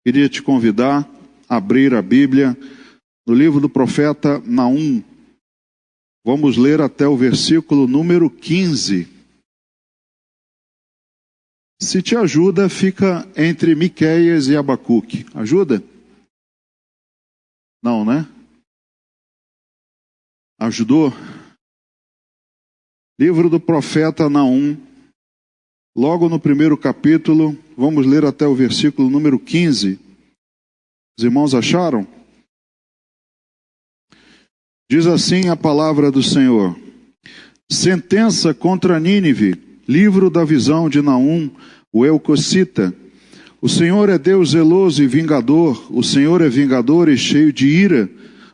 Queria te convidar a abrir a Bíblia no livro do profeta Naum. Vamos ler até o versículo número 15. Se te ajuda, fica entre Miqueias e Abacuque. Ajuda? Não, né? Ajudou? Livro do profeta Naum, logo no primeiro capítulo, vamos ler até o versículo número 15. Os irmãos acharam? Diz assim a palavra do Senhor: sentença contra Nínive, livro da visão de Naum, o Elcocita. O Senhor é Deus zeloso e vingador, o Senhor é vingador e cheio de ira.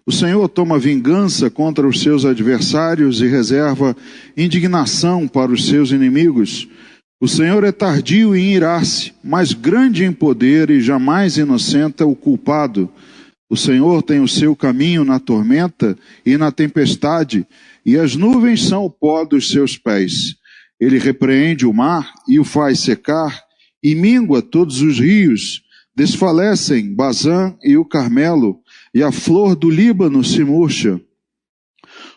O Senhor toma vingança contra os seus adversários e reserva indignação para os seus inimigos. O Senhor é tardio em irar-se, mas grande em poder e jamais inocenta o culpado. O Senhor tem o seu caminho na tormenta e na tempestade, e as nuvens são o pó dos seus pés. Ele repreende o mar e o faz secar, e mingua todos os rios. Desfalecem Bazã e o Carmelo, e a flor do Líbano se murcha.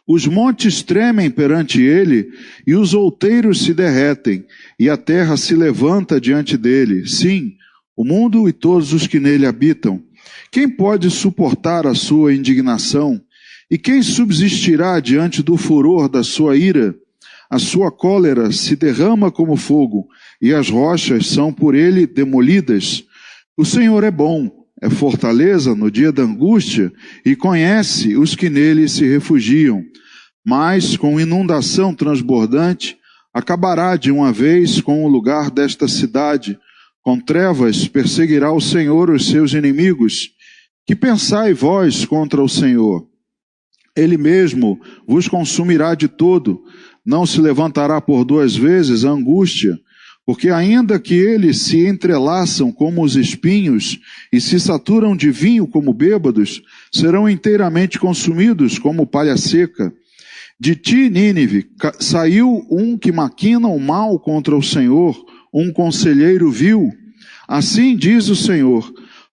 Os montes tremem perante ele, e os outeiros se derretem, e a terra se levanta diante dele. Sim, o mundo e todos os que nele habitam. Quem pode suportar a sua indignação? E quem subsistirá diante do furor da sua ira? A sua cólera se derrama como fogo, e as rochas são por ele demolidas. O Senhor é bom, é fortaleza no dia da angústia, e conhece os que nele se refugiam. Mas com inundação transbordante, acabará de uma vez com o lugar desta cidade. Com trevas perseguirá o Senhor os seus inimigos. Que pensai vós contra o Senhor? Ele mesmo vos consumirá de todo. Não se levantará por duas vezes a angústia, porque ainda que eles se entrelaçam como os espinhos e se saturam de vinho como bêbados, serão inteiramente consumidos como palha seca. De ti, Nínive, saiu um que maquina o mal contra o Senhor, um conselheiro vil. Assim diz o Senhor: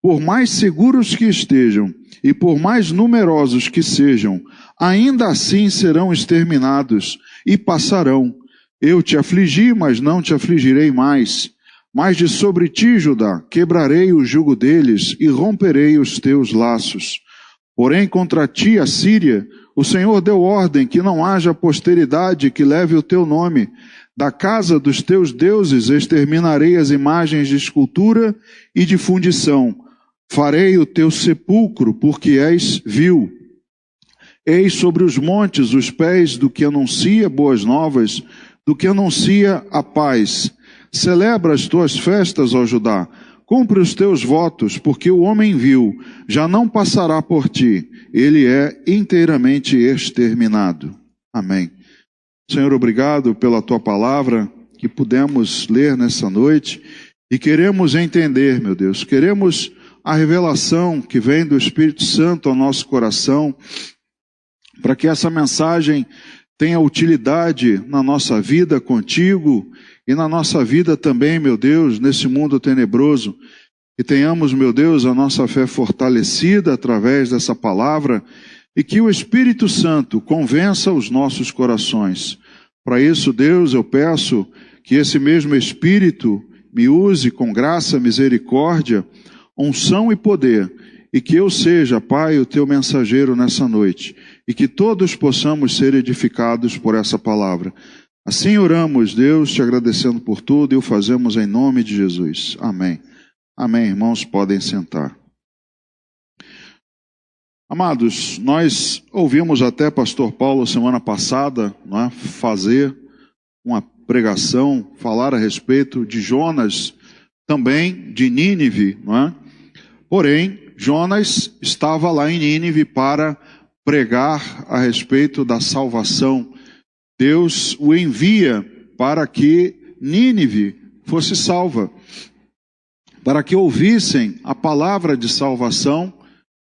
por mais seguros que estejam e por mais numerosos que sejam, ainda assim serão exterminados e passarão. Eu te afligi, mas não te afligirei mais. Mas de sobre ti, Judá, quebrarei o jugo deles e romperei os teus laços. Porém, contra ti, a Síria, o Senhor deu ordem que não haja posteridade que leve o teu nome. Da casa dos teus deuses exterminarei as imagens de escultura e de fundição. Farei o teu sepulcro, porque és vil. Eis sobre os montes os pés do que anuncia boas novas, do que anuncia a paz. Celebra as tuas festas, ó Judá. Cumpre os teus votos, porque o homem vil já não passará por ti. Ele é inteiramente exterminado. Amém. Senhor, obrigado pela tua palavra que pudemos ler nessa noite e queremos entender, meu Deus. Queremos a revelação que vem do Espírito Santo ao nosso coração, para que essa mensagem tenha utilidade na nossa vida contigo e na nossa vida também, meu Deus, nesse mundo tenebroso. Que tenhamos, meu Deus, a nossa fé fortalecida através dessa palavra e que o Espírito Santo convença os nossos corações. Para isso, Deus, eu peço que esse mesmo Espírito me use com graça, misericórdia, unção e poder, e que eu seja, Pai, o teu mensageiro nessa noite, e que todos possamos ser edificados por essa palavra. Assim oramos, Deus, te agradecendo por tudo, e o fazemos em nome de Jesus. Amém. Amém, irmãos, podem sentar. Amados, nós ouvimos até pastor Paulo semana passada, não é, fazer uma pregação, falar a respeito de Jonas, também de Nínive, não é? Porém, Jonas estava lá em Nínive para pregar a respeito da salvação. Deus o envia para que Nínive fosse salva, para que ouvissem a palavra de salvação.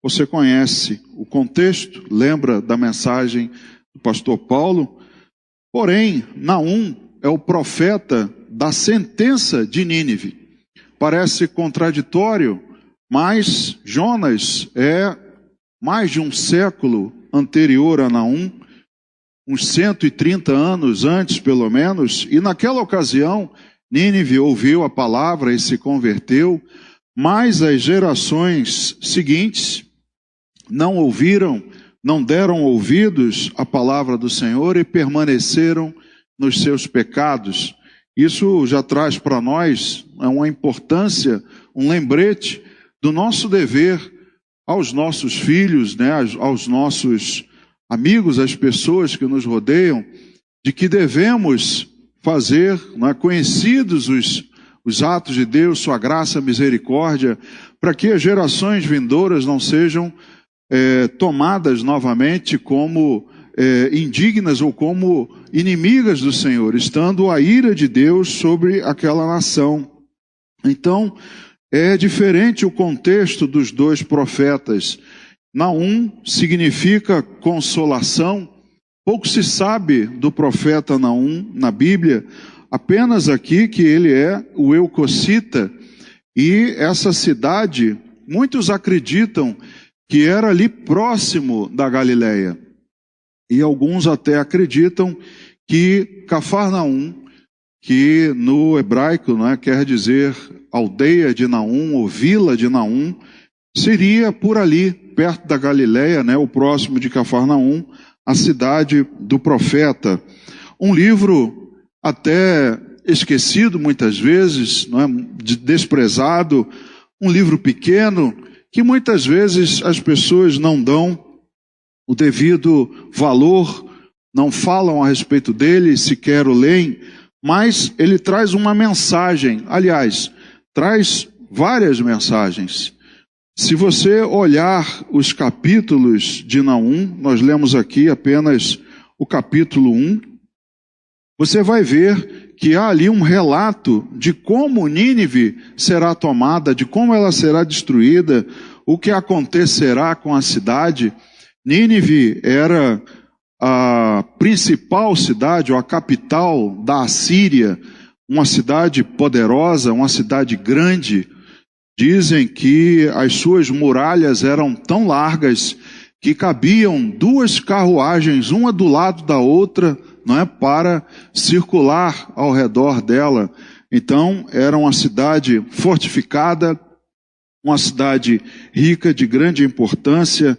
Você conhece o contexto, lembra da mensagem do pastor Paulo? Porém, Naum é o profeta da sentença de Nínive. Parece contraditório Mas Jonas é mais de um século anterior a Naum, uns 130 anos antes, pelo menos, e naquela ocasião, Nínive ouviu a palavra e se converteu, mas as gerações seguintes não ouviram, não deram ouvidos à palavra do Senhor e permaneceram nos seus pecados. Isso já traz para nós uma importância, um lembrete do nosso dever aos nossos filhos, né, aos nossos amigos, às pessoas que nos rodeiam, de que devemos fazer, né, conhecidos os atos de Deus, sua graça, misericórdia, para que as gerações vindouras não sejam tomadas novamente como indignas ou como inimigas do Senhor, estando a ira de Deus sobre aquela nação. Então, é diferente o contexto dos dois profetas. Naum significa consolação. Pouco se sabe do profeta Naum na Bíblia, apenas aqui que ele é o Eucocita. E essa cidade, muitos acreditam que era ali próximo da Galileia. E alguns até acreditam que Cafarnaum, que no hebraico, né, quer dizer aldeia de Naum ou vila de Naum, seria por ali, perto da Galileia, né, o próximo de Cafarnaum, a cidade do profeta. Um livro até esquecido muitas vezes, não é, desprezado, um livro pequeno, que muitas vezes as pessoas não dão o devido valor, não falam a respeito dele, sequer o leem, mas ele traz uma mensagem, aliás, traz várias mensagens. Se você olhar os capítulos de Naum, nós lemos aqui apenas o capítulo 1, você vai ver que há ali um relato de como Nínive será tomada, de como ela será destruída, o que acontecerá com a cidade. Nínive era a principal cidade, ou a capital da Assíria, uma cidade poderosa, uma cidade grande. Dizem que as suas muralhas eram tão largas que cabiam 2 carruagens, uma do lado da outra, não é, para circular ao redor dela. Então, era uma cidade fortificada, uma cidade rica, de grande importância.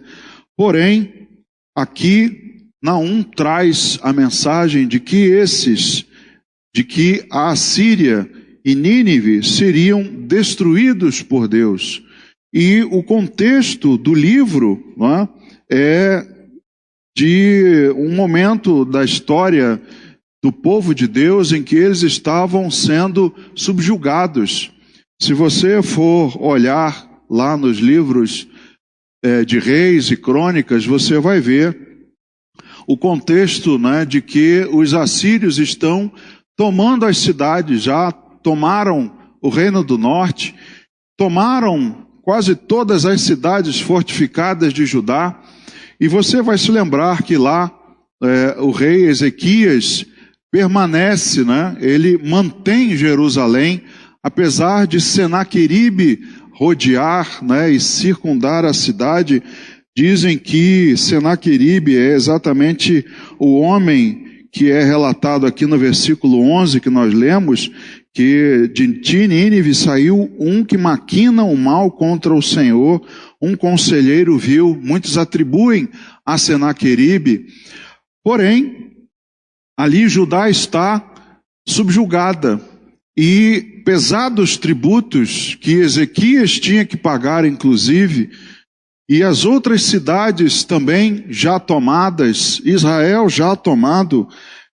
Porém, aqui Naum traz a mensagem de que a Assíria e Nínive seriam destruídos por Deus. E o contexto do livro, não é de um momento da história do povo de Deus em que eles estavam sendo subjugados. Se você for olhar lá nos livros de Reis e Crônicas, você vai ver o contexto, né, de que os assírios estão tomando as cidades, já tomaram o Reino do Norte, tomaram quase todas as cidades fortificadas de Judá, e você vai se lembrar que lá o rei Ezequias permanece, né, ele mantém Jerusalém, apesar de Senaqueribe rodear, né, e circundar a cidade. Dizem que Senaqueribe é exatamente o homem que é relatado aqui no versículo 11 que nós lemos, que de Nínive saiu um que maquina o mal contra o Senhor, um conselheiro vil. Muitos atribuem a Senaqueribe. Porém, ali Judá está subjugada e pesados tributos que Ezequias tinha que pagar, inclusive, e as outras cidades também já tomadas, Israel já tomado.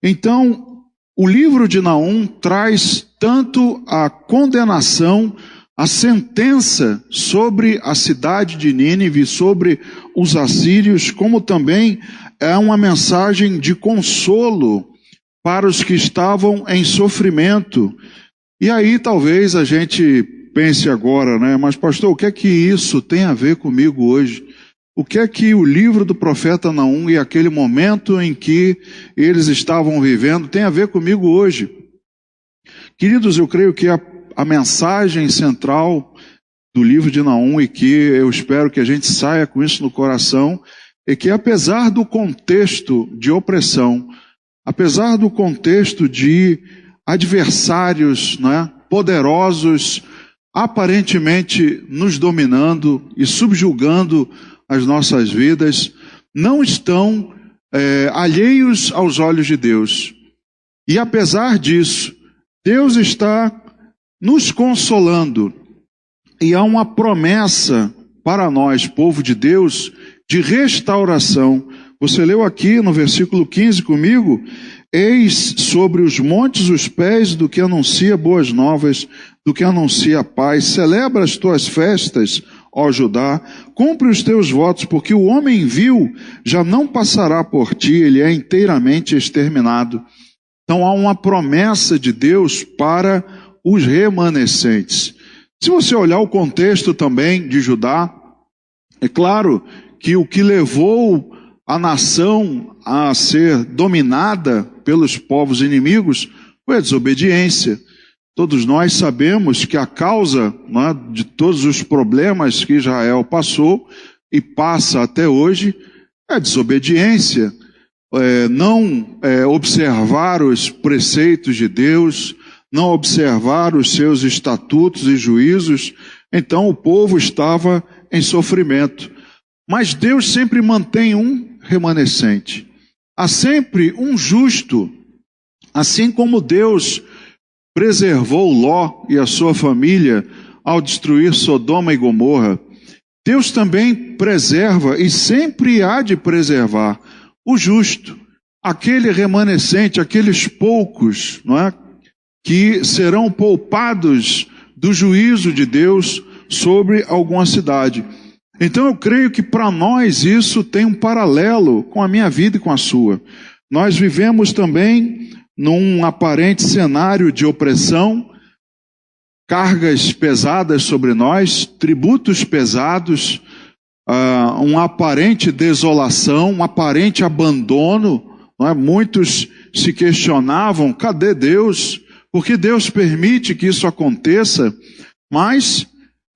Então, o livro de Naum traz tanto a condenação, a sentença sobre a cidade de Nínive, sobre os assírios, como também é uma mensagem de consolo para os que estavam em sofrimento. E aí talvez a gente pense agora, né? Mas pastor, o que é que isso tem a ver comigo hoje? O que é que o livro do profeta Naum e aquele momento em que eles estavam vivendo tem a ver comigo hoje? Queridos, eu creio que a mensagem central do livro de Naum, e que eu espero que a gente saia com isso no coração, é que apesar do contexto de opressão, apesar do contexto de adversários, né, poderosos, aparentemente nos dominando e subjugando as nossas vidas, não estão alheios aos olhos de Deus. E apesar disso, Deus está nos consolando. E há uma promessa para nós, povo de Deus, de restauração. Você leu aqui no versículo 15 comigo: eis sobre os montes os pés do que anuncia boas novas, do que anuncia a paz. Celebra as tuas festas, ó Judá, cumpre os teus votos, porque o homem vil já não passará por ti, ele é inteiramente exterminado. Então há uma promessa de Deus para os remanescentes. Se você olhar o contexto também de Judá, é claro que o que levou a nação a ser dominada pelos povos inimigos foi a desobediência. Todos nós sabemos que a causa, né, de todos os problemas que Israel passou e passa até hoje é a desobediência. Não observar os preceitos de Deus, não observar os seus estatutos e juízos. Então o povo estava em sofrimento. Mas Deus sempre mantém um remanescente. Há sempre um justo. Assim como Deus preservou Ló e a sua família ao destruir Sodoma e Gomorra, Deus também preserva e sempre há de preservar o justo, aquele remanescente, aqueles poucos, não é? Que serão poupados do juízo de Deus sobre alguma cidade. Então eu creio que para nós isso tem um paralelo com a minha vida e com a sua. Nós vivemos também num aparente cenário de opressão, cargas pesadas sobre nós, tributos pesados, uma aparente desolação, um aparente abandono. Não é? Muitos se questionavam: cadê Deus? Por que Deus permite que isso aconteça? Mas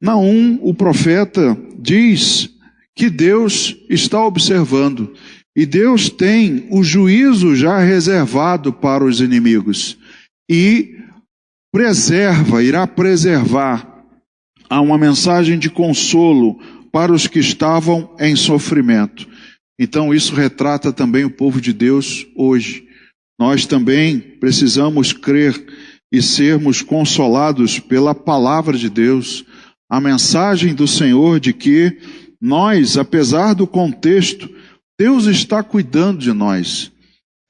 Naum, o profeta, diz que Deus está observando. E Deus tem o juízo já reservado para os inimigos. E irá preservar. Há uma mensagem de consolo para os que estavam em sofrimento. Então isso retrata também o povo de Deus hoje. Nós também precisamos crer e sermos consolados pela palavra de Deus. A mensagem do Senhor de que nós, apesar do contexto, Deus está cuidando de nós.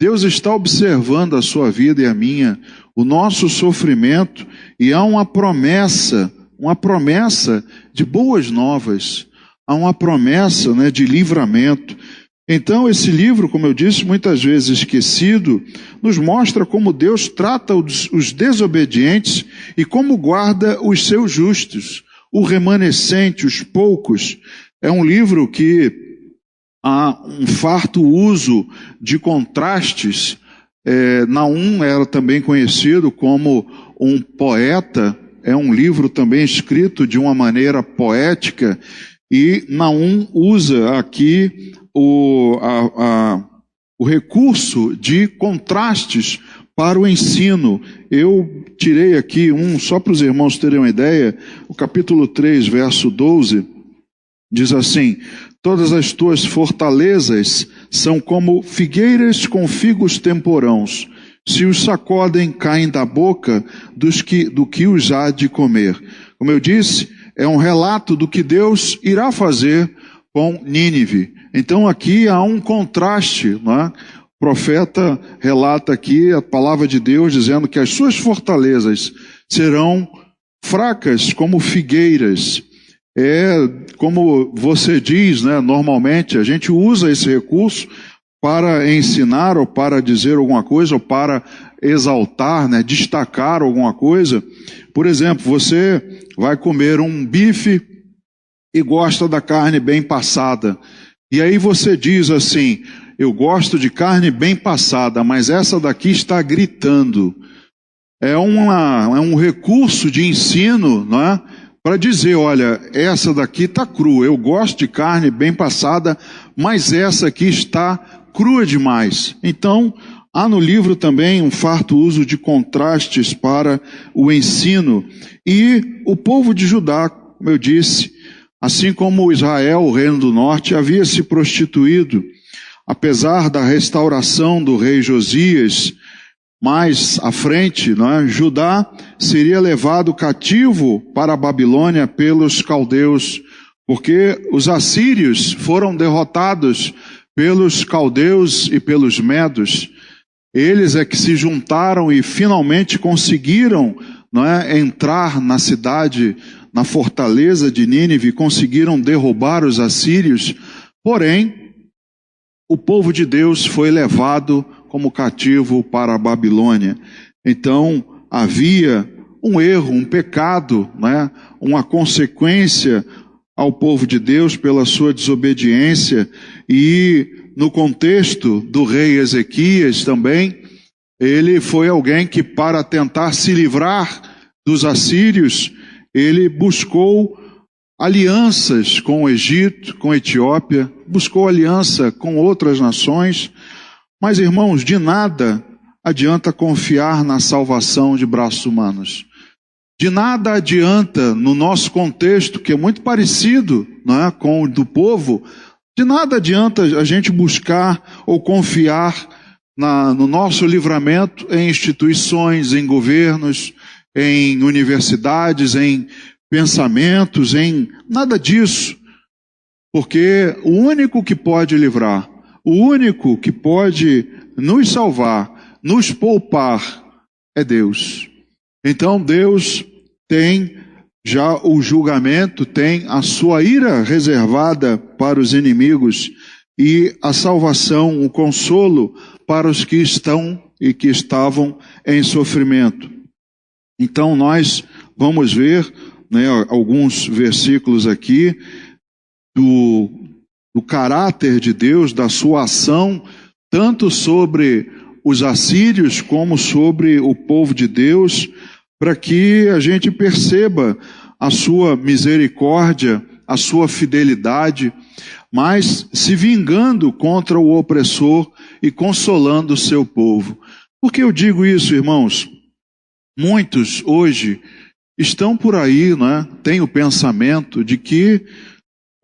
Deus está observando a sua vida e a minha, o nosso sofrimento, e há uma promessa de boas novas, há uma promessa, né, de livramento. Então esse livro, como eu disse, muitas vezes esquecido, nos mostra como Deus trata os desobedientes e como guarda os seus justos, o remanescente, os poucos. É um livro que há um farto uso de contrastes. Naum era também conhecido como um poeta, é um livro também escrito de uma maneira poética, e Naum usa aqui o recurso de contrastes para o ensino. Eu tirei aqui só para os irmãos terem uma ideia, o capítulo 3, verso 12, diz assim: todas as tuas fortalezas são como figueiras com figos temporãos. Se os sacodem, caem da boca do que os há de comer. Como eu disse, é um relato do que Deus irá fazer com Nínive. Então aqui há um contraste, não é? O profeta relata aqui a palavra de Deus dizendo que as suas fortalezas serão fracas como figueiras. Como você diz, né, normalmente a gente usa esse recurso para ensinar ou para dizer alguma coisa ou para exaltar, né, destacar alguma coisa. Por exemplo, você vai comer um bife e gosta da carne bem passada. E aí você diz assim: eu gosto de carne bem passada, mas essa daqui está gritando. É um recurso de ensino, não é? para dizer, olha, essa daqui está crua, eu gosto de carne bem passada, mas essa aqui está crua demais. Então, há no livro também um farto uso de contrastes para o ensino. E o povo de Judá, como eu disse, assim como Israel, o reino do norte, havia se prostituído. Apesar da restauração do rei Josias, mais à frente, Judá seria levado cativo para a Babilônia pelos caldeus, porque os assírios foram derrotados pelos caldeus e pelos medos. Eles é que se juntaram e finalmente conseguiram entrar na cidade, na fortaleza de Nínive, conseguiram derrubar os assírios. Porém, o povo de Deus foi levado como cativo para a Babilônia. Então, havia um erro, um pecado, uma consequência ao povo de Deus pela sua desobediência. E no contexto do rei Ezequias também, ele foi alguém que, para tentar se livrar dos assírios, ele buscou alianças com o Egito, com a Etiópia, buscou aliança com outras nações. Mas, irmãos, de nada adianta confiar na salvação de braços humanos. De nada adianta, no nosso contexto, que é muito parecido com o do povo, de nada adianta a gente buscar ou confiar no nosso livramento em instituições, em governos, em universidades, em pensamentos, em nada disso. Porque o único que pode livrar, o único que pode nos salvar, nos poupar, é Deus. Então Deus tem já o julgamento, tem a sua ira reservada para os inimigos e a salvação, o consolo para os que estão e que estavam em sofrimento. Então nós vamos ver alguns versículos aqui do caráter de Deus, da sua ação, tanto sobre os assírios como sobre o povo de Deus, para que a gente perceba a sua misericórdia, a sua fidelidade, mas se vingando contra o opressor e consolando o seu povo. Por que eu digo isso, irmãos? Muitos hoje estão por aí, têm o pensamento de que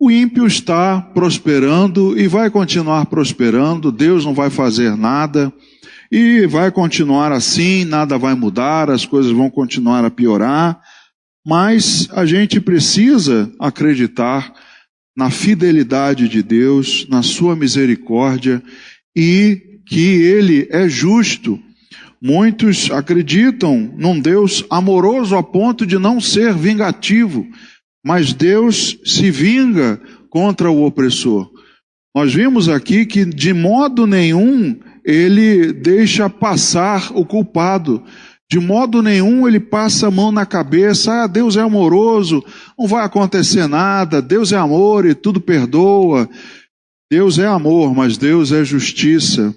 o ímpio está prosperando e vai continuar prosperando, Deus não vai fazer nada e vai continuar assim, nada vai mudar, as coisas vão continuar a piorar. Mas a gente precisa acreditar na fidelidade de Deus, na sua misericórdia e que Ele é justo. Muitos acreditam num Deus amoroso a ponto de não ser vingativo, mas Deus se vinga contra o opressor. Nós vimos aqui que de modo nenhum Ele deixa passar o culpado. De modo nenhum Ele passa a mão na cabeça, Deus é amoroso, não vai acontecer nada, Deus é amor e tudo perdoa. Deus é amor, mas Deus é justiça.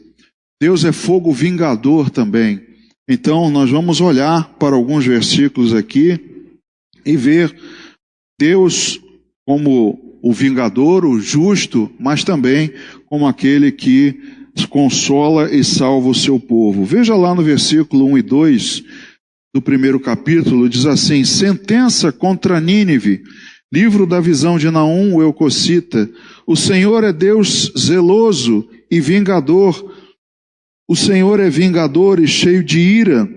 Deus é fogo vingador também. Então nós vamos olhar para alguns versículos aqui e ver Deus como o vingador, o justo, mas também como aquele que consola e salva o seu povo. Veja lá no versículo 1 e 2 do primeiro capítulo, diz assim: sentença contra Nínive, livro da visão de Naum, o Elcocita. O Senhor é Deus zeloso e vingador. O Senhor é vingador e cheio de ira.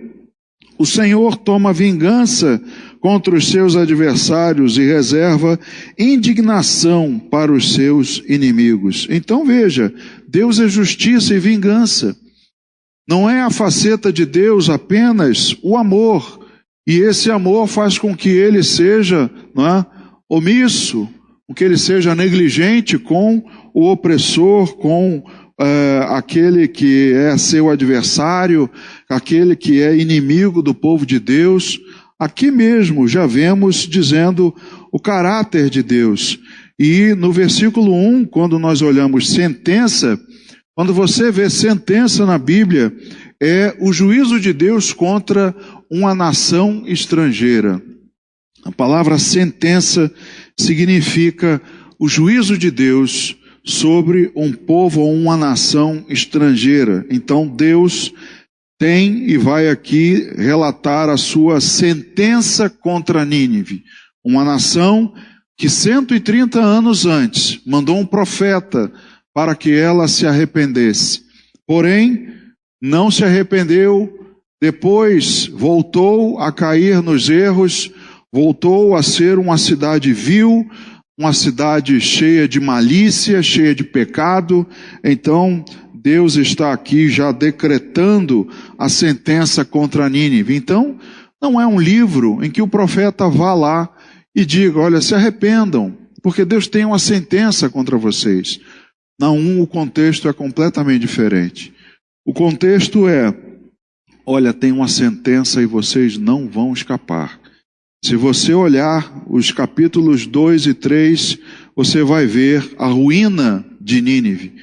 O Senhor toma vingança contra os seus adversários e reserva indignação para os seus inimigos. Então veja, Deus é justiça e vingança. Não é a faceta de Deus apenas o amor. E esse amor faz com que ele seja omisso, com que ele seja negligente com o opressor, com aquele que é seu adversário, aquele que é inimigo do povo de Deus. Aqui mesmo já vemos dizendo o caráter de Deus. E no versículo 1, quando nós olhamos sentença, quando você vê sentença na Bíblia, é o juízo de Deus contra uma nação estrangeira. A palavra sentença significa o juízo de Deus sobre um povo ou uma nação estrangeira. Então Deus tem e vai aqui relatar a sua sentença contra Nínive, uma nação que 130 anos antes mandou um profeta para que ela se arrependesse. Porém, não se arrependeu, depois voltou a cair nos erros, voltou a ser uma cidade vil, uma cidade cheia de malícia, cheia de pecado. Então, Deus está aqui já decretando a sentença contra Nínive. Então, não é um livro em que o profeta vá lá e diga, olha, se arrependam, porque Deus tem uma sentença contra vocês. Não, o contexto é completamente diferente. O contexto é, olha, tem uma sentença e vocês não vão escapar. Se você olhar os capítulos 2 e 3, você vai ver a ruína de Nínive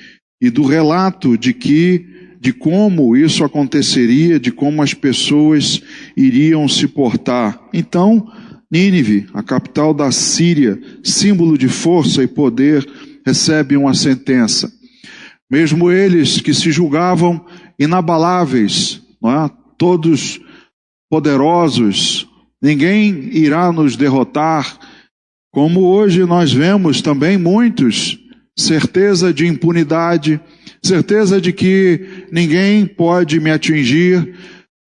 e do relato de como isso aconteceria, de como as pessoas iriam se portar. Então, Nínive, a capital da Síria, símbolo de força e poder, recebe uma sentença. Mesmo eles que se julgavam inabaláveis, não é? Todos poderosos, ninguém irá nos derrotar, como hoje nós vemos também muitos, certeza de impunidade, certeza de que ninguém pode me atingir.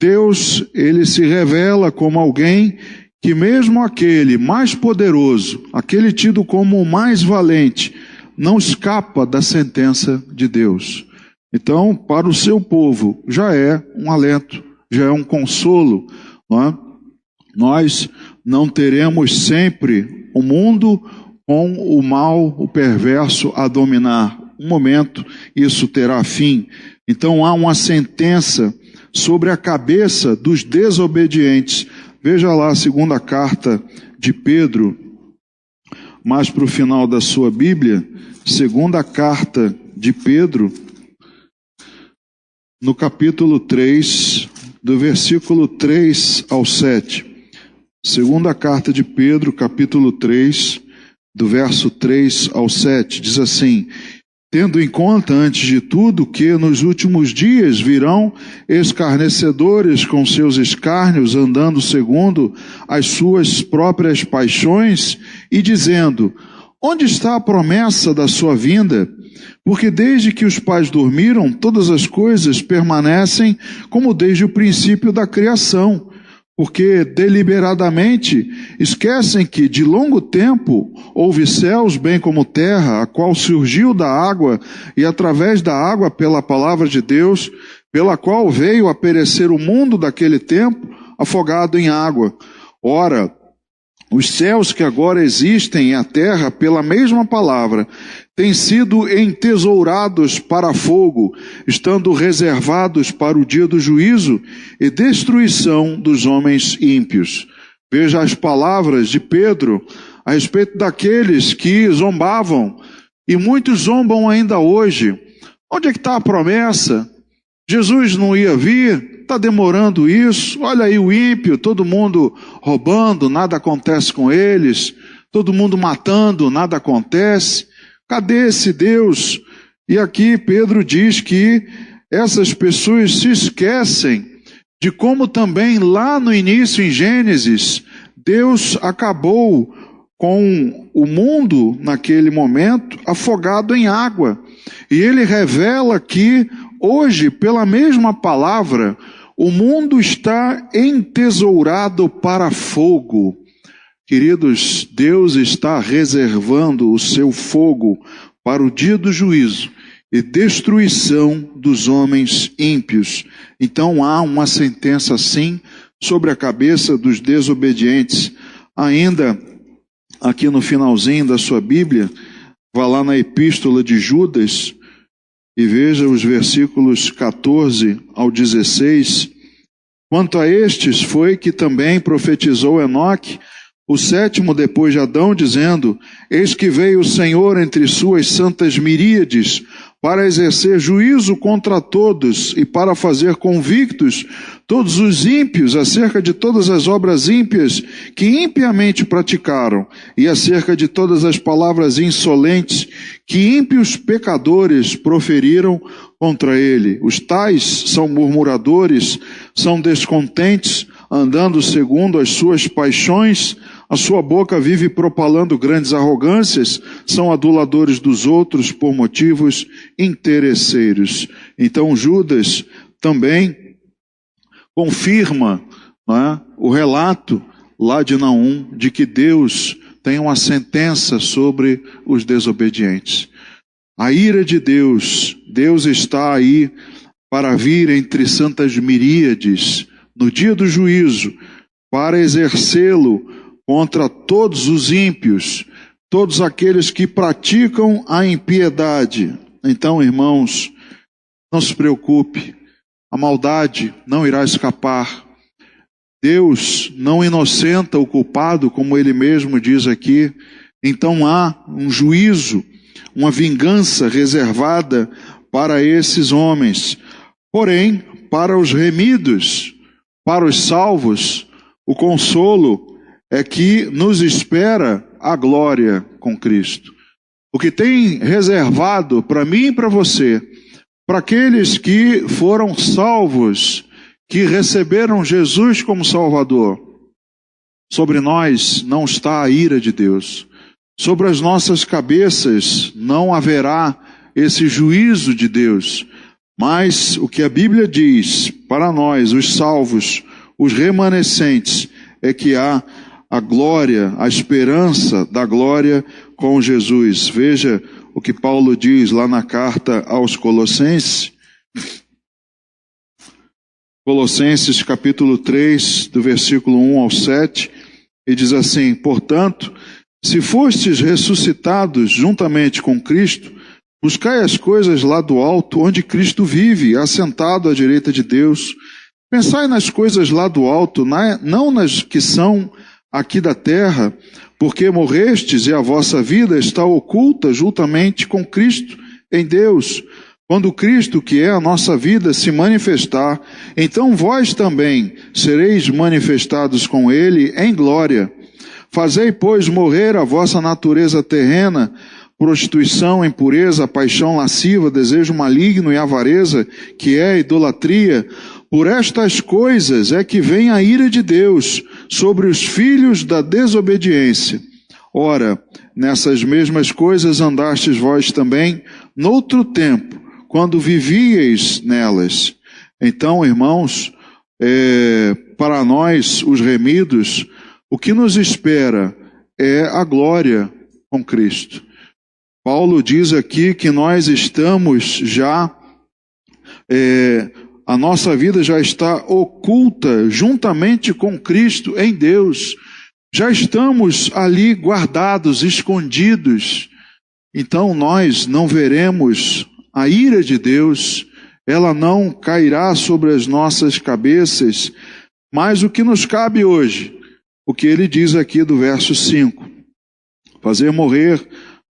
Deus, ele se revela como alguém que mesmo aquele mais poderoso, aquele tido como o mais valente, não escapa da sentença de Deus. Então, para o seu povo, já é um alento, já é um consolo, não é? Nós não teremos sempre o mundo com o mal, o perverso a dominar. Um momento, isso terá fim. Então, há uma sentença sobre a cabeça dos desobedientes. Veja lá a segunda carta de Pedro, mais para o final da sua Bíblia, segunda carta de Pedro, no capítulo 3, do versículo 3 ao 7. Segunda carta de Pedro, capítulo 3, do verso 3 ao 7, diz assim: tendo em conta, antes de tudo, que nos últimos dias virão escarnecedores com seus escárnios, andando segundo as suas próprias paixões, e dizendo, onde está a promessa da sua vinda? Porque desde que os pais dormiram, todas as coisas permanecem como desde o princípio da criação. Porque deliberadamente esquecem que de longo tempo houve céus bem como terra, a qual surgiu da água e através da água pela palavra de Deus, pela qual veio a perecer o mundo daquele tempo, afogado em água. Ora, os céus que agora existem e a terra, pela mesma palavra, têm sido entesourados para fogo, estando reservados para o dia do juízo e destruição dos homens ímpios. Veja as palavras de Pedro a respeito daqueles que zombavam, e muitos zombam ainda hoje. Onde é que está a promessa? Jesus não ia vir? Está demorando isso? Olha aí o ímpio, todo mundo roubando, nada acontece com eles, todo mundo matando, nada acontece. Cadê esse Deus? E aqui Pedro diz que essas pessoas se esquecem de como também lá no início, em Gênesis, Deus acabou com o mundo naquele momento afogado em água. E ele revela que hoje, pela mesma palavra, o mundo está entesourado para fogo. Queridos, Deus está reservando o seu fogo para o dia do juízo e destruição dos homens ímpios. Então há uma sentença sim sobre a cabeça dos desobedientes. Ainda aqui no finalzinho da sua Bíblia, vá lá na epístola de Judas e veja os versículos 14 ao 16. Quanto a estes foi que também profetizou Enoque, o sétimo depois de Adão, dizendo, eis que veio o Senhor entre suas santas miríades para exercer juízo contra todos e para fazer convictos todos os ímpios acerca de todas as obras ímpias que impiamente praticaram e acerca de todas as palavras insolentes que ímpios pecadores proferiram contra ele. Os tais são murmuradores, são descontentes, andando segundo as suas paixões. A sua boca vive propalando grandes arrogâncias, são aduladores dos outros por motivos interesseiros. Então Judas também confirma, né, o relato lá de Naum de que Deus tem uma sentença sobre os desobedientes. A ira de Deus, Deus está aí para vir entre santas miríades no dia do juízo, para exercê-lo contra todos os ímpios, todos aqueles que praticam a impiedade. Então, irmãos, não se preocupe, a maldade não irá escapar. Deus não inocenta o culpado, como ele mesmo diz aqui. Então há um juízo, uma vingança reservada para esses homens. Porém, para os remidos, para os salvos, o consolo é que nos espera a glória com Cristo. O que tem reservado para mim e para você, para aqueles que foram salvos, que receberam Jesus como Salvador, sobre nós não está a ira de Deus. Sobre as nossas cabeças não haverá esse juízo de Deus. Mas o que a Bíblia diz para nós, os salvos, os remanescentes, é que há a glória, a esperança da glória com Jesus. Veja o que Paulo diz lá na carta aos Colossenses. Colossenses capítulo 3, do versículo 1 ao 7, e diz assim: portanto, se fostes ressuscitados juntamente com Cristo, buscai as coisas lá do alto, onde Cristo vive, assentado à direita de Deus. Pensai nas coisas lá do alto, não nas que são aqui da terra, porque morrestes e a vossa vida está oculta juntamente com Cristo em Deus. Quando Cristo, que é a nossa vida, se manifestar, então vós também sereis manifestados com Ele em glória. Fazei, pois, morrer a vossa natureza terrena, prostituição, impureza, paixão lasciva, desejo maligno e avareza, que é a idolatria. Por estas coisas é que vem a ira de Deus sobre os filhos da desobediência. Ora, nessas mesmas coisas andastes vós também noutro tempo, quando vivíeis nelas. Então, irmãos, para nós, os remidos, o que nos espera é a glória com Cristo. Paulo diz aqui que nós estamos já, a nossa vida já está oculta juntamente com Cristo em Deus. Já estamos ali guardados, escondidos. Então nós não veremos a ira de Deus, ela não cairá sobre as nossas cabeças. Mas o que nos cabe hoje, o que ele diz aqui do verso 5, fazer morrer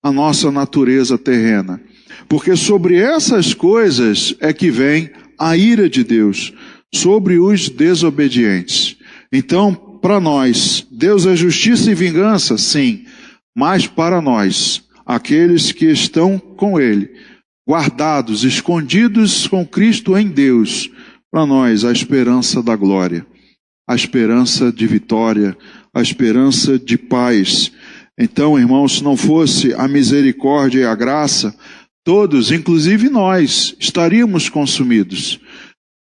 a nossa natureza terrena. Porque sobre essas coisas é que vem a ira de Deus, sobre os desobedientes. Então, para nós, Deus é justiça e vingança, sim, mas para nós, aqueles que estão com Ele, guardados, escondidos com Cristo em Deus, para nós a esperança da glória, a esperança de vitória, a esperança de paz. Então, irmãos, se não fosse a misericórdia e a graça, todos, inclusive nós, estaríamos consumidos.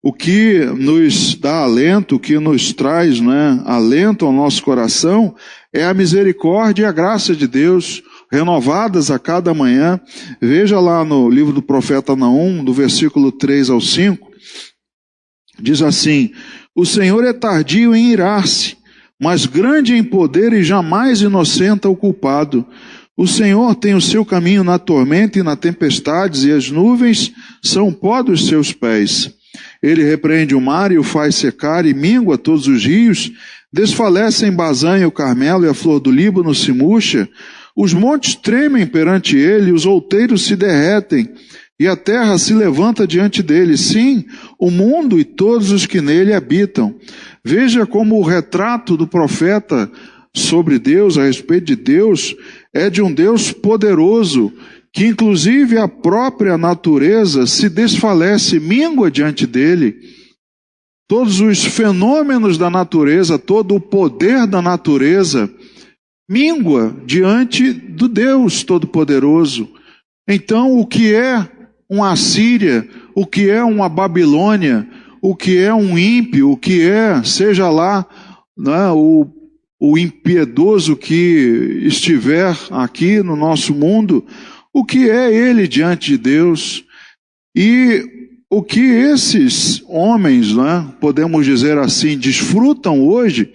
O que nos dá alento, o que nos traz, alento ao nosso coração, é a misericórdia e a graça de Deus, renovadas a cada manhã. Veja lá no livro do profeta Naum, do versículo 3 ao 5, diz assim: o Senhor é tardio em irar-se, mas grande em poder e jamais inocenta o culpado. O Senhor tem o seu caminho na tormenta e na tempestade, e as nuvens são o pó dos seus pés. Ele repreende o mar e o faz secar, e mingua todos os rios. Desfalecem Bazã e o Carmelo, e a flor do Líbano se murcha. Os montes tremem perante ele, os outeiros se derretem. e a terra se levanta diante dele. Sim, o mundo e todos os que nele habitam. Veja como o retrato do profeta sobre Deus, a respeito de Deus, é de um Deus poderoso, que inclusive a própria natureza se desfalece, míngua diante dele. Todos os fenômenos da natureza, todo o poder da natureza, míngua diante do Deus Todo-Poderoso. Então, o que é uma Assíria, o que é uma Babilônia, o que é um ímpio, o que é, seja lá, né, o impiedoso que estiver aqui no nosso mundo, o que é ele diante de Deus? E o que esses homens, né, podemos dizer assim, desfrutam hoje,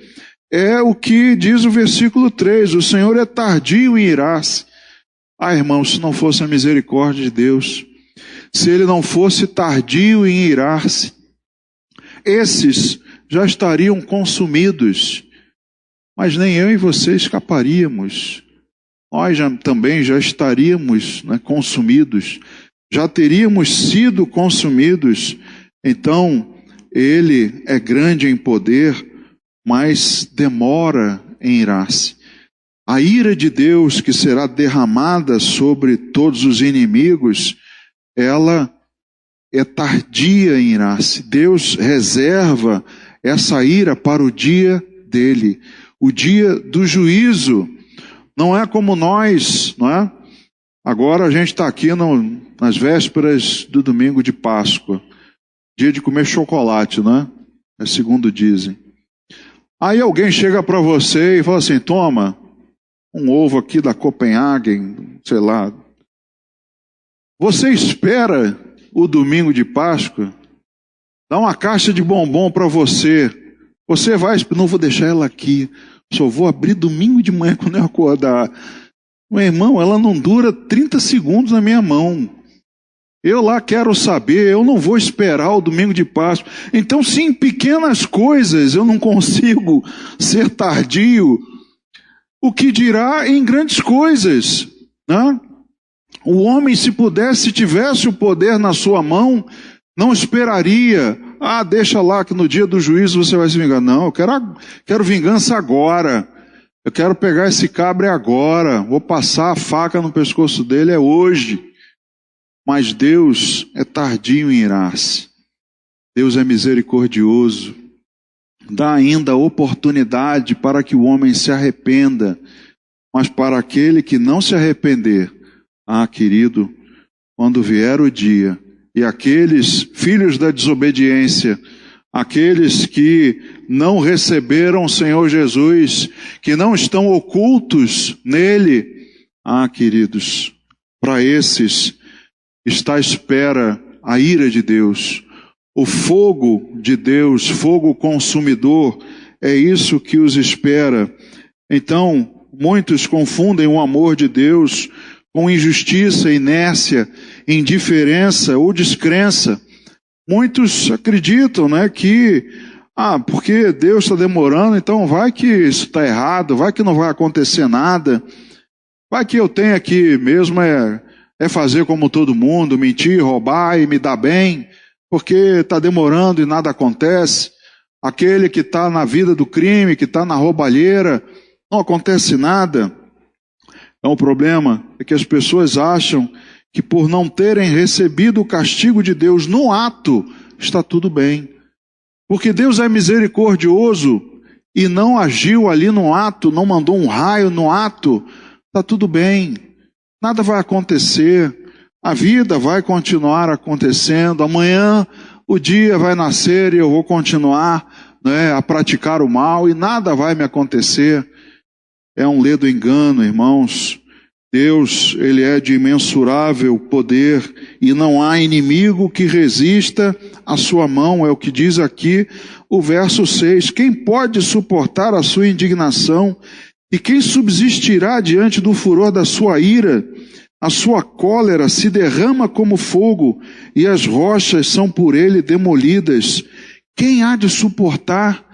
é o que diz o versículo 3, o Senhor é tardio em irar-se. Ah, irmãos, se não fosse a misericórdia de Deus, se ele não fosse tardio em irar-se, esses já estariam consumidos, mas nem eu e você escaparíamos. Nós também já estaríamos, né, consumidos, já teríamos sido consumidos. Então, ele é grande em poder, mas demora em irar-se. A ira de Deus que será derramada sobre todos os inimigos, ela é tardia em irar-se. Deus reserva essa ira para o dia dele, o dia do juízo. Não é como nós, não é? Agora a gente está aqui nas vésperas do domingo de Páscoa, dia de comer chocolate, né? É segundo dizem. Aí alguém chega para você e fala assim, toma um ovo aqui da Copenhagen, sei lá. Você espera o domingo de Páscoa? Dá uma caixa de bombom para você. Você vai, não vou deixar ela aqui, só vou abrir domingo de manhã quando eu acordar. Meu irmão, ela não dura 30 segundos na minha mão. Eu lá quero saber, eu não vou esperar o domingo de Páscoa. Então, se em pequenas coisas eu não consigo ser tardio, o que dirá em grandes coisas, né? O homem, se pudesse, tivesse o poder na sua mão, não esperaria, deixa lá que no dia do juízo você vai se vingar. Não, eu quero vingança agora. Eu quero pegar esse cabra agora. Vou passar a faca no pescoço dele, é hoje. Mas Deus é tardio em irar-se. Deus é misericordioso. Dá ainda oportunidade para que o homem se arrependa. Mas para aquele que não se arrepender, querido, quando vier o dia, e aqueles filhos da desobediência, aqueles que não receberam o Senhor Jesus, que não estão ocultos nele, queridos, para esses está à espera a ira de Deus, o fogo de Deus, fogo consumidor, é isso que os espera. Então, muitos confundem o amor de Deus com injustiça, inércia, indiferença ou descrença. Muitos acreditam, né, que, porque Deus está demorando, então vai que isso está errado, vai que não vai acontecer nada, vai que eu tenho aqui mesmo é fazer como todo mundo, mentir, roubar e me dar bem, porque está demorando e nada acontece. Aquele que está na vida do crime, que está na roubalheira, não acontece nada. Então o problema é que as pessoas acham que por não terem recebido o castigo de Deus no ato, está tudo bem. Porque Deus é misericordioso e não agiu ali no ato, não mandou um raio no ato, está tudo bem. Nada vai acontecer, a vida vai continuar acontecendo, amanhã o dia vai nascer e eu vou continuar, né, a praticar o mal e nada vai me acontecer. É um ledo engano, irmãos. Deus, ele é de imensurável poder e não há inimigo que resista à sua mão, é o que diz aqui o verso 6. Quem pode suportar a sua indignação e quem subsistirá diante do furor da sua ira? A sua cólera se derrama como fogo e as rochas são por ele demolidas. Quem há de suportar?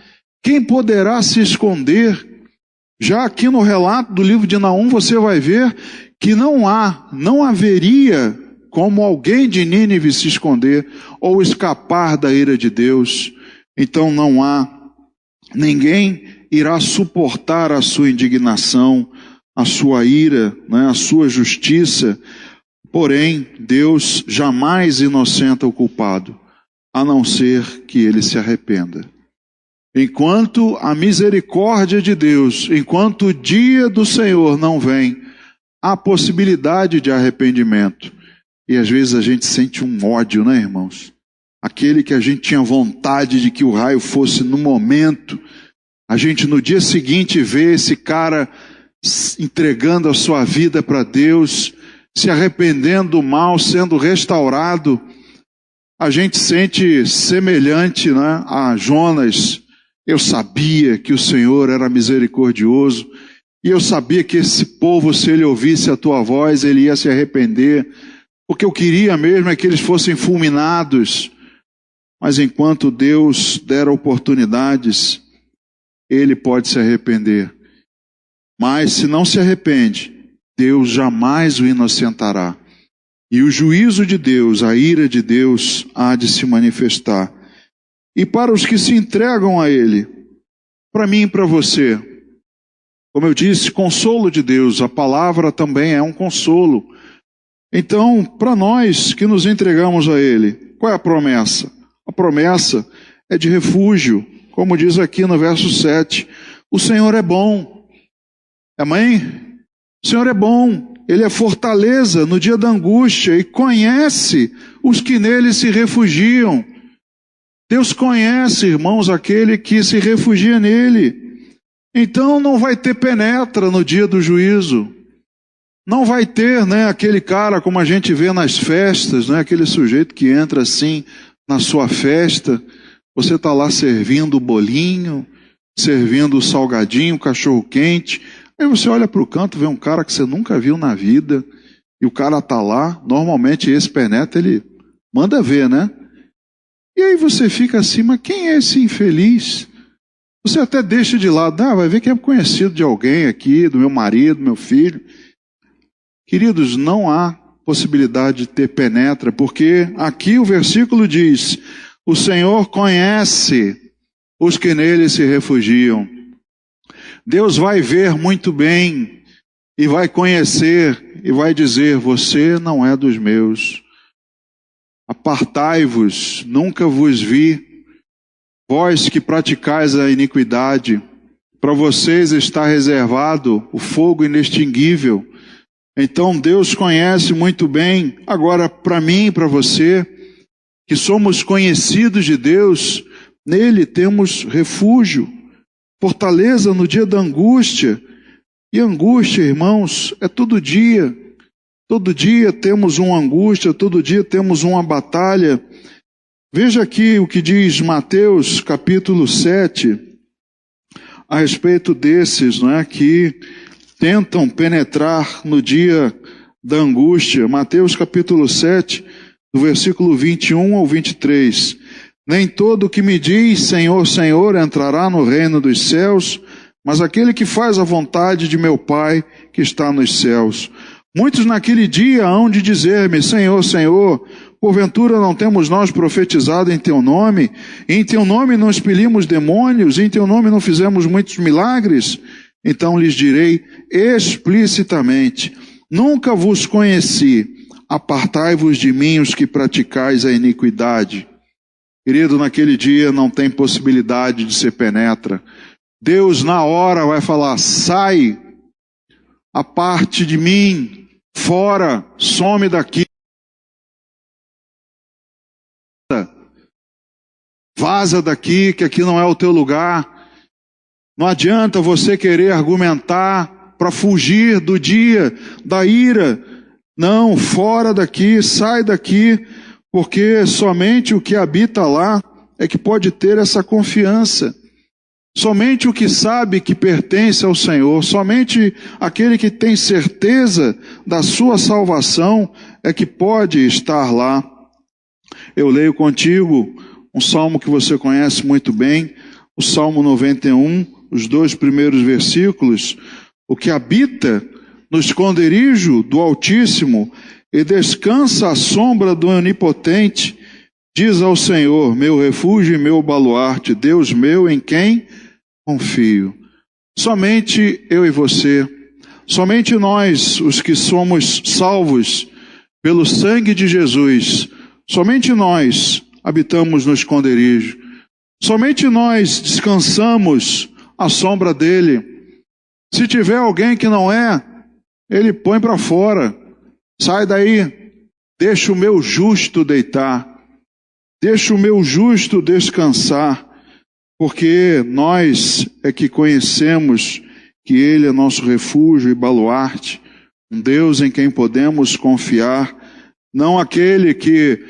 Quem poderá se esconder? Já aqui no relato do livro de Naum você vai ver que não haveria como alguém de Nínive se esconder ou escapar da ira de Deus. Então não há ninguém irá suportar a sua indignação, a sua ira, né, a sua justiça. Porém, Deus jamais inocenta o culpado, a não ser que ele se arrependa. Enquanto a misericórdia de Deus, enquanto o dia do Senhor não vem, há possibilidade de arrependimento. E às vezes a gente sente um ódio, né, irmãos? Aquele que a gente tinha vontade de que o raio fosse no momento, a gente no dia seguinte vê esse cara entregando a sua vida para Deus, se arrependendo do mal, sendo restaurado. A gente sente semelhante, né, a Jonas. Eu sabia que o Senhor era misericordioso, e eu sabia que esse povo, se ele ouvisse a tua voz, ele ia se arrepender. O que eu queria mesmo é que eles fossem fulminados. Mas enquanto Deus der oportunidades, ele pode se arrepender. Mas se não se arrepende, Deus jamais o inocentará. E o juízo de Deus, a ira de Deus, há de se manifestar. E para os que se entregam a Ele, para mim e para você, como eu disse, consolo de Deus, a palavra também é um consolo. Então, para nós que nos entregamos a Ele, qual é a promessa? A promessa é de refúgio, como diz aqui no verso 7. O Senhor é bom. Amém? O Senhor é bom. Ele é fortaleza no dia da angústia e conhece os que nele se refugiam. Deus conhece, irmãos, aquele que se refugia nele. Então não vai ter penetra no dia do juízo. Não vai ter, né, aquele cara como a gente vê nas festas, né, aquele sujeito que entra assim na sua festa. Você está lá servindo o bolinho, servindo o salgadinho, o cachorro quente. Aí você olha para o canto, vê um cara que você nunca viu na vida, e o cara está lá. Normalmente esse penetra, ele manda ver, né? E aí você fica assim, mas quem é esse infeliz? Você até deixa de lado, vai ver que é conhecido de alguém aqui, do meu marido, do meu filho. Queridos, não há possibilidade de ter penetra, porque aqui o versículo diz, o Senhor conhece os que nele se refugiam. Deus vai ver muito bem e vai conhecer e vai dizer, você não é dos meus. Apartai-vos, nunca vos vi. Vós que praticais a iniquidade, para vocês está reservado o fogo inextinguível. Então Deus conhece muito bem. Agora, para mim e para você, que somos conhecidos de Deus, nele temos refúgio, fortaleza no dia da angústia. E angústia, irmãos, é todo dia. Todo dia temos uma angústia, todo dia temos uma batalha. Veja aqui o que diz Mateus capítulo 7, a respeito desses, né, que tentam penetrar no dia da angústia. Mateus capítulo 7, do versículo 21 ao 23. Nem todo o que me diz Senhor, Senhor entrará no reino dos céus, mas aquele que faz a vontade de meu Pai que está nos céus. Muitos naquele dia hão de dizer-me, Senhor, Senhor, porventura não temos nós profetizado em teu nome? Em teu nome não expelimos demônios? Em teu nome não fizemos muitos milagres? Então lhes direi explicitamente, nunca vos conheci, apartai-vos de mim os que praticais a iniquidade. Querido, naquele dia não tem possibilidade de ser penetra. Deus na hora vai falar, sai, aparte de mim, fora, some daqui. Vaza daqui, que aqui não é o teu lugar. Não adianta você querer argumentar para fugir do dia da ira. Não, fora daqui, sai daqui, porque somente o que habita lá é que pode ter essa confiança. Somente o que sabe que pertence ao Senhor, somente aquele que tem certeza da sua salvação é que pode estar lá. Eu leio contigo um salmo que você conhece muito bem, o Salmo 91, os 2 primeiros versículos. O que habita no esconderijo do Altíssimo, e descansa à sombra do Onipotente, diz ao Senhor, meu refúgio e meu baluarte, Deus meu em quem confio. Somente eu e você, somente nós, os que somos salvos pelo sangue de Jesus, somente nós habitamos no esconderijo, somente nós descansamos à sombra dele. Se tiver alguém que não é, ele põe para fora. Sai daí, deixa o meu justo deitar, deixa o meu justo descansar, porque nós é que conhecemos que ele é nosso refúgio e baluarte, um Deus em quem podemos confiar, não aquele que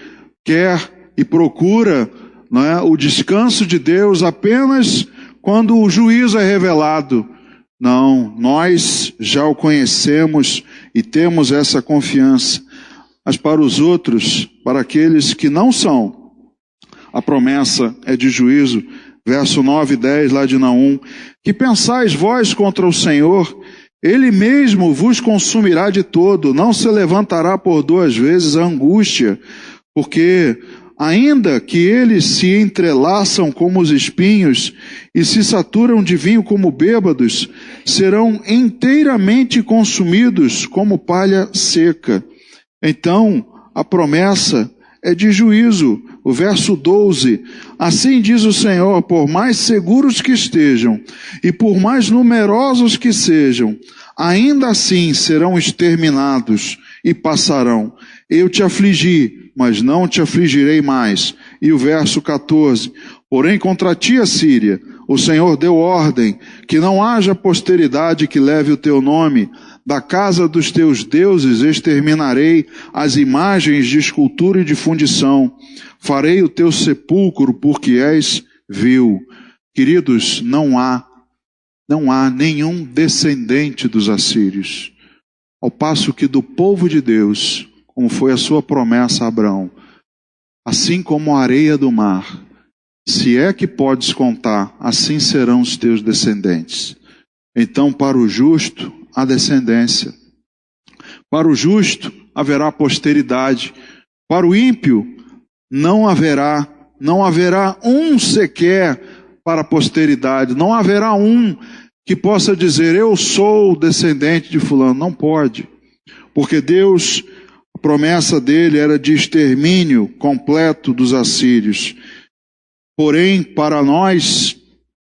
quer e procura, não é, o descanso de Deus apenas quando o juízo é revelado. Não, nós já o conhecemos e temos essa confiança. Mas para os outros, para aqueles que não são, a promessa é de juízo. Verso 9 e 10 lá de Naum. Que pensais vós contra o Senhor? Ele mesmo vos consumirá de todo, não se levantará por duas vezes a angústia, porque ainda que eles se entrelaçam como os espinhos e se saturam de vinho como bêbados, serão inteiramente consumidos como palha seca. Então, a promessa é de juízo. O verso 12, assim diz o Senhor, por mais seguros que estejam e por mais numerosos que sejam, ainda assim serão exterminados e passarão. Eu te afligi, mas não te afligirei mais. E o verso 14, porém contra ti, Assíria, o Senhor deu ordem, que não haja posteridade que leve o teu nome. Da casa dos teus deuses exterminarei as imagens de escultura e de fundição. Farei o teu sepulcro porque és vil. Queridos, não há nenhum descendente dos assírios. Ao passo que do povo de Deus, como foi a sua promessa a Abraão, assim como a areia do mar, se é que podes contar, assim serão os teus descendentes. Então, para o justo, a descendência. Para o justo, haverá posteridade. Para o ímpio, não haverá um sequer para a posteridade. Não haverá um que possa dizer, eu sou descendente de fulano. Não pode. Porque Deus, a promessa dele era de extermínio completo dos assírios. Porém, para nós,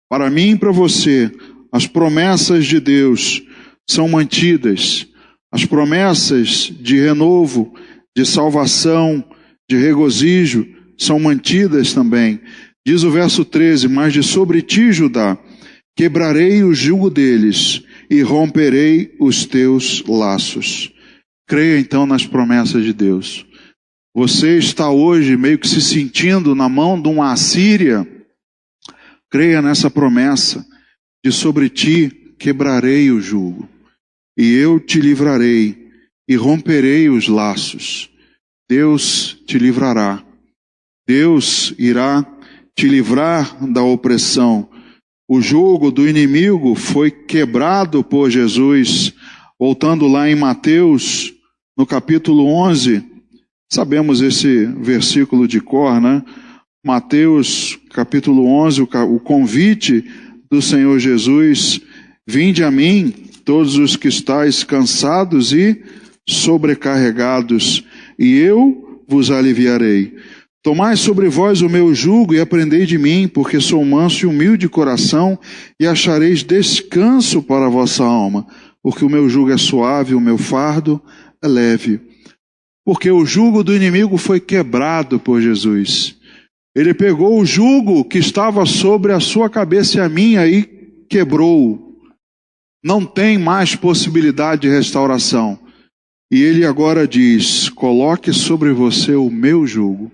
para mim e para você, as promessas de Deus são mantidas. As promessas de renovo, de salvação, de regozijo, são mantidas também. Diz o verso 13, mas de sobre ti, Judá, quebrarei o jugo deles e romperei os teus laços. Creia então nas promessas de Deus. Você está hoje meio que se sentindo na mão de uma Assíria. Creia nessa promessa. De sobre ti quebrarei o jugo, e eu te livrarei, e romperei os laços. Deus te livrará. Deus irá te livrar da opressão. O jugo do inimigo foi quebrado por Jesus. Voltando lá em Mateus, no capítulo 11, sabemos esse versículo de cor, né? Mateus, capítulo 11, o convite do Senhor Jesus, vinde a mim, todos os que estáis cansados e sobrecarregados, e eu vos aliviarei. Tomai sobre vós o meu jugo e aprendei de mim, porque sou manso e humilde de coração, e achareis descanso para a vossa alma, porque o meu jugo é suave, o meu fardo é leve. Porque o jugo do inimigo foi quebrado por Jesus. Ele pegou o jugo que estava sobre a sua cabeça e a minha e quebrou. Não tem mais possibilidade de restauração. E ele agora diz, coloque sobre você o meu jugo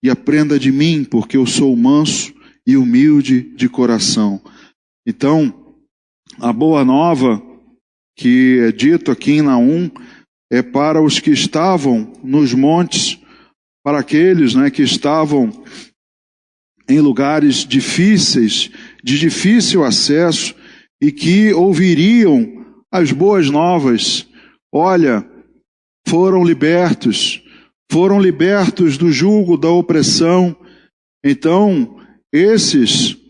e aprenda de mim, porque eu sou manso e humilde de coração. Então, a boa nova que é dito aqui em Naum é para os que estavam nos montes, para aqueles, né, que estavam em lugares difíceis, de difícil acesso, e que ouviriam as boas novas. Olha, foram libertos do jugo da opressão. Então,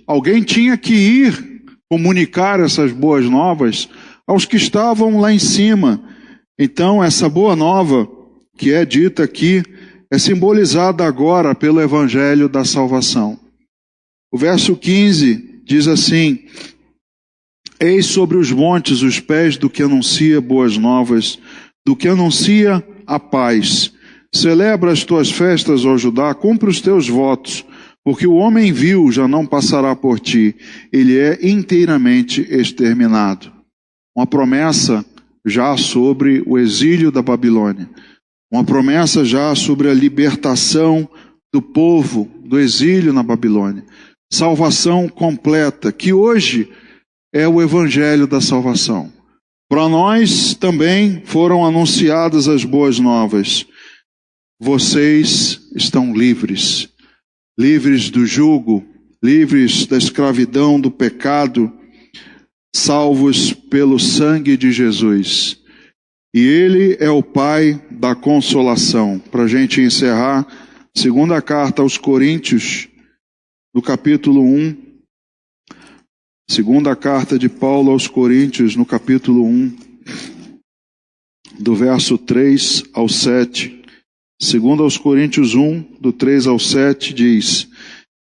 alguém tinha que ir comunicar essas boas novas aos que estavam lá em cima. Então, essa boa nova, que é dita aqui, é simbolizada agora pelo Evangelho da salvação. O verso 15 diz assim: eis sobre os montes os pés do que anuncia boas novas, do que anuncia a paz. Celebra as tuas festas, ó Judá, cumpre os teus votos, porque o homem vil já não passará por ti, ele é inteiramente exterminado. Uma promessa já sobre o exílio da Babilônia, uma promessa já sobre a libertação do povo do exílio na Babilônia, salvação completa, que hoje é o Evangelho da salvação. Para nós também foram anunciadas as boas novas. Vocês estão livres, livres do jugo, livres da escravidão, do pecado, salvos pelo sangue de Jesus. E Ele é o Pai da consolação. Para a gente encerrar, segunda carta aos Coríntios, no capítulo 1, segunda carta de Paulo aos Coríntios, no capítulo 1, do verso 3 ao 7. Segundo aos Coríntios 1, do 3 ao 7, diz: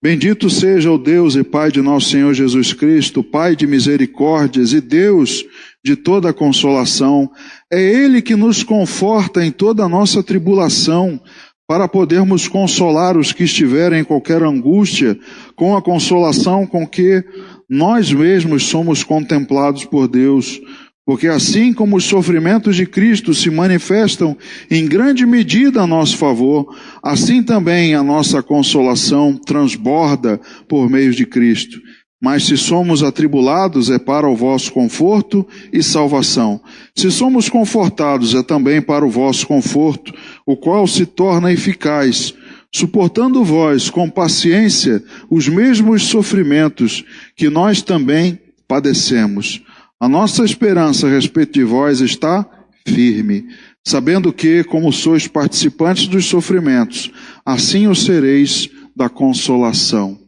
bendito seja o Deus e Pai de nosso Senhor Jesus Cristo, Pai de misericórdias e Deus de toda consolação. É Ele que nos conforta em toda a nossa tribulação, para podermos consolar os que estiverem em qualquer angústia, com a consolação com que nós mesmos somos contemplados por Deus. Porque assim como os sofrimentos de Cristo se manifestam em grande medida a nosso favor, assim também a nossa consolação transborda por meio de Cristo. Mas se somos atribulados, é para o vosso conforto e salvação. Se somos confortados, é também para o vosso conforto, o qual se torna eficaz, suportando vós com paciência os mesmos sofrimentos que nós também padecemos. A nossa esperança a respeito de vós está firme, sabendo que, como sois participantes dos sofrimentos, assim o sereis da consolação.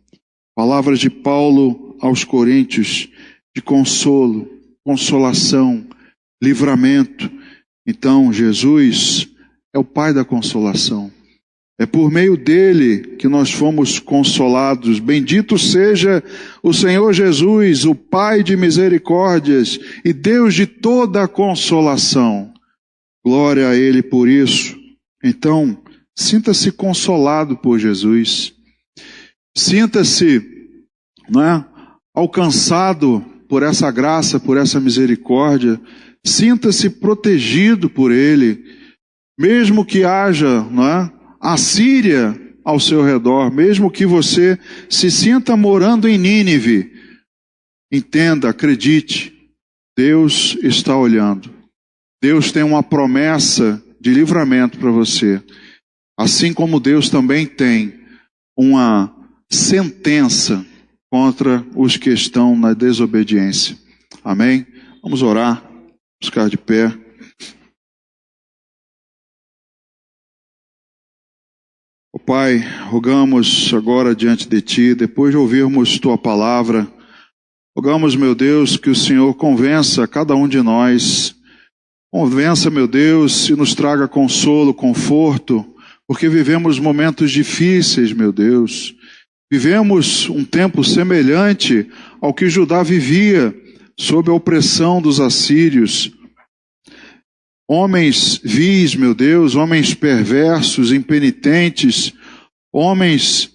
Palavras de Paulo aos Coríntios, de consolo, consolação, livramento. Então, Jesus é o Pai da consolação. É por meio dele que nós fomos consolados. Bendito seja o Senhor Jesus, o Pai de misericórdias e Deus de toda a consolação. Glória a Ele por isso. Então, sinta-se consolado por Jesus. Sinta-se, alcançado por essa graça, por essa misericórdia. Sinta-se protegido por Ele. Mesmo que haja, a Síria ao seu redor, mesmo que você se sinta morando em Nínive, entenda, acredite, Deus está olhando. Deus tem uma promessa de livramento para você. Assim como Deus também tem uma sentença contra os que estão na desobediência. Amém? Vamos orar, ficar de pé. Pai, rogamos agora diante de Ti, depois de ouvirmos Tua palavra, rogamos, meu Deus, que o Senhor convença cada um de nós, convença, meu Deus, e nos traga consolo, conforto, porque vivemos momentos difíceis, meu Deus. Vivemos um tempo semelhante ao que Judá vivia, sob a opressão dos assírios. Homens vis, meu Deus, homens perversos, impenitentes, homens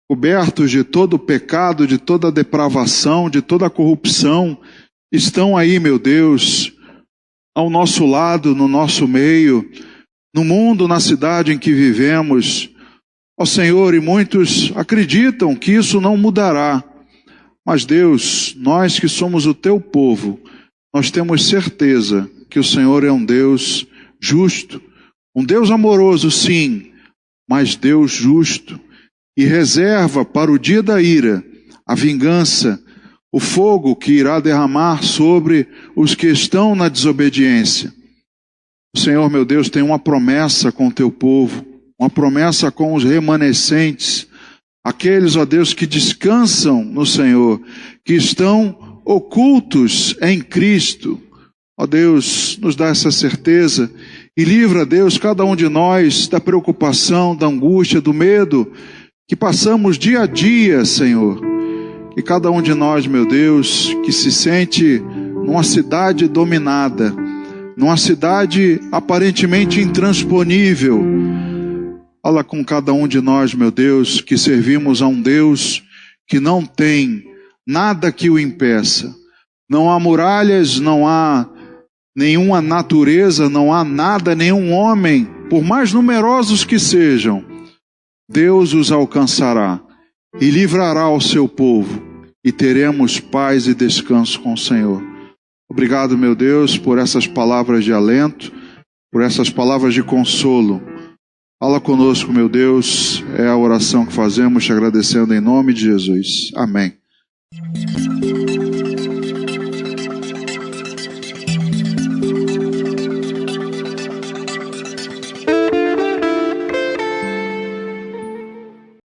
cobertos de todo o pecado, de toda a depravação, de toda a corrupção, estão aí, meu Deus, ao nosso lado, no nosso meio, no mundo, na cidade em que vivemos. Ó Senhor, e muitos acreditam que isso não mudará. Mas Deus, nós que somos o Teu povo, nós temos certeza que o Senhor é um Deus justo, um Deus amoroso, sim, mas Deus justo, e reserva para o dia da ira a vingança, o fogo que irá derramar sobre os que estão na desobediência. O Senhor, meu Deus, tem uma promessa com o teu povo, uma promessa com os remanescentes, aqueles, ó Deus, que descansam no Senhor, que estão ocultos em Cristo. Ó Deus, nos dá essa certeza e livra, Deus, cada um de nós da preocupação, da angústia, do medo que passamos dia a dia, Senhor. E cada um de nós, meu Deus, que se sente numa cidade dominada, numa cidade aparentemente intransponível, fala com cada um de nós, meu Deus, que servimos a um Deus que não tem nada que o impeça. Não há muralhas, não há nenhuma natureza, não há nada, nenhum homem, por mais numerosos que sejam, Deus os alcançará e livrará o seu povo, e teremos paz e descanso com o Senhor. Obrigado, meu Deus, por essas palavras de alento, por essas palavras de consolo. Fala conosco, meu Deus, é a oração que fazemos, te agradecendo em nome de Jesus. Amém.